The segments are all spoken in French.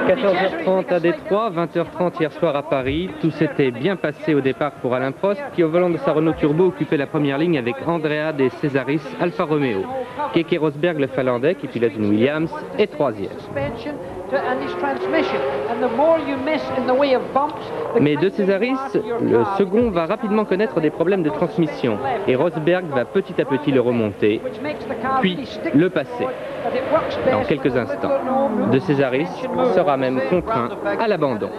14h30 à Détroit, 20h30 hier soir à Paris. Tout s'était bien passé au départ pour Alain Prost, qui au volant de sa Renault Turbo occupait la première ligne avec Andrea De Cesaris Alfa Romeo. Keke Rosberg, le Finlandais, qui pilote une Williams, est troisième. Mais De Cesaris, le second, va rapidement connaître des problèmes de transmission et Rosberg va petit à petit le remonter, puis le passer. Dans quelques instants, De Cesaris sera même contraint à l'abandon.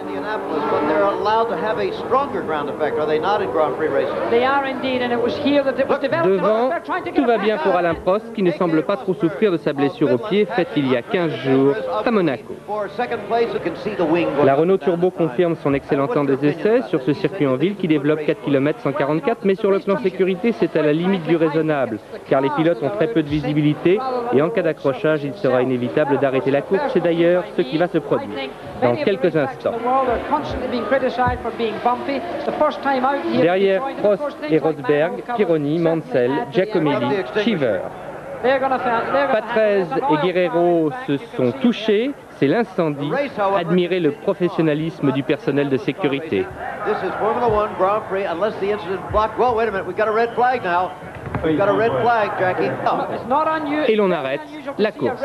Devant, tout va bien pour Alain Prost, qui ne semble pas trop souffrir de sa blessure au pied, faite il y a 15 jours à Monaco. La Renault Turbo confirme son excellent temps des essais sur ce circuit en ville qui développe 4 km 144, mais sur le plan sécurité, c'est à la limite du raisonnable, car les pilotes ont très peu de visibilité et en cas d'accrochage, il sera inévitable d'arrêter la course. C'est d'ailleurs ce qui va se produire dans quelques instants. Derrière Prost et Rosberg, Pironi, Mansell, Giacomelli, Cheever. Patrese et Guerrero se sont touchés, c'est l'incendie. Admirez le professionnalisme du personnel de sécurité. Et l'on arrête la course.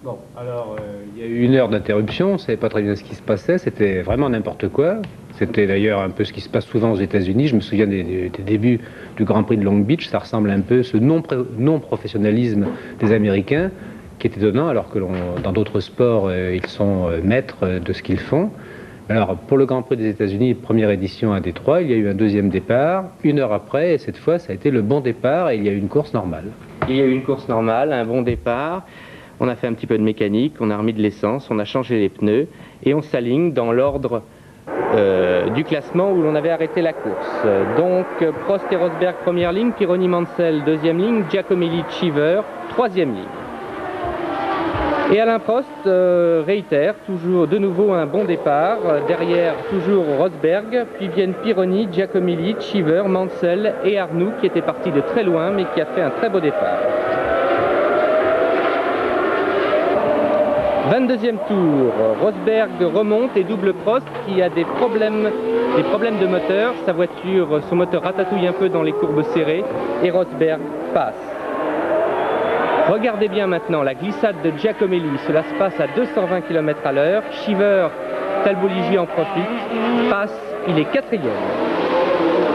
Bon, alors il y a eu une heure d'interruption, on ne savait pas très bien ce qui se passait, c'était vraiment n'importe quoi. C'était d'ailleurs un peu ce qui se passe souvent aux États-Unis. Je me souviens des débuts du Grand Prix de Long Beach, ça ressemble un peu à ce non-professionnalisme des Américains qui est étonnant, alors que dans d'autres sports, ils sont maîtres de ce qu'ils font. Alors, pour le Grand Prix des États-Unis, première édition à Détroit, il y a eu un deuxième départ, une heure après, et cette fois, ça a été le bon départ, et il y a eu une course normale. Il y a eu une course normale, un bon départ. On a fait un petit peu de mécanique, on a remis de l'essence, on a changé les pneus, et on s'aligne dans l'ordre du classement où l'on avait arrêté la course. Donc, Prost et Rosberg, première ligne, Pironi, Mansell, deuxième ligne, Giacomelli, Cheever, troisième ligne. Et Alain Prost réitère toujours de nouveau un bon départ, derrière toujours Rosberg, puis viennent Pironi, Giacomelli, Cheever, Mansell et Arnoux qui était parti de très loin mais qui a fait un très beau départ. 22e tour, Rosberg remonte et double Prost qui a des problèmes de moteur, son moteur ratatouille un peu dans les courbes serrées et Rosberg passe. Regardez bien maintenant la glissade de Giacomelli, cela se passe à 220 km à l'heure. Cheever, Talbot-Ligier en profite, passe, il est quatrième.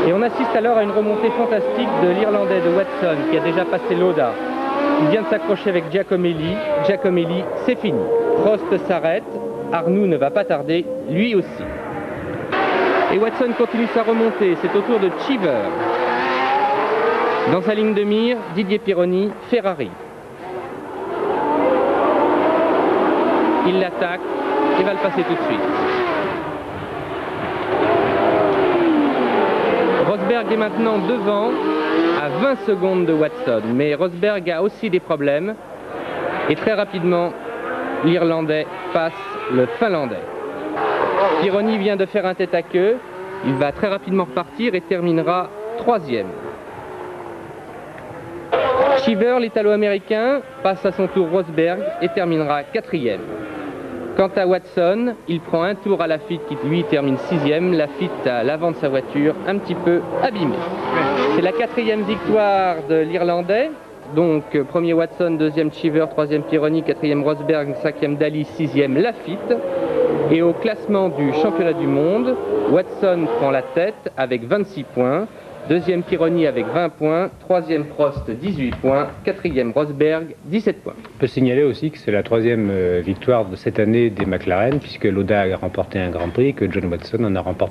Et on assiste alors à une remontée fantastique de l'Irlandais de Watson qui a déjà passé Lauda. Il vient de s'accrocher avec Giacomelli, c'est fini. Prost s'arrête, Arnoux ne va pas tarder, lui aussi. Et Watson continue sa remontée, c'est au tour de Cheever. Dans sa ligne de mire, Didier Pironi, Ferrari. Il l'attaque et va le passer tout de suite. Rosberg est maintenant devant à 20 secondes de Watson, mais Rosberg a aussi des problèmes et très rapidement l'Irlandais passe le Finlandais. Pironi vient de faire un tête à queue, il va très rapidement repartir et terminera troisième. Cheever, l'Italo-américain, passe à son tour Rosberg et terminera quatrième. Quant à Watson, il prend un tour à Lafitte qui lui termine sixième. Lafitte à l'avant de sa voiture, un petit peu abîmé. C'est la quatrième victoire de l'Irlandais. Donc premier Watson, deuxième Cheever, troisième Pironi, quatrième Rosberg, cinquième Daly, sixième Lafitte. Et au classement du championnat du monde, Watson prend la tête avec 26 points. Deuxième Pironi avec 20 points, troisième Prost 18 points, quatrième Rosberg 17 points. On peut signaler aussi que c'est la troisième victoire de cette année des McLaren, puisque Lauda a remporté un Grand Prix, que John Watson en a remporté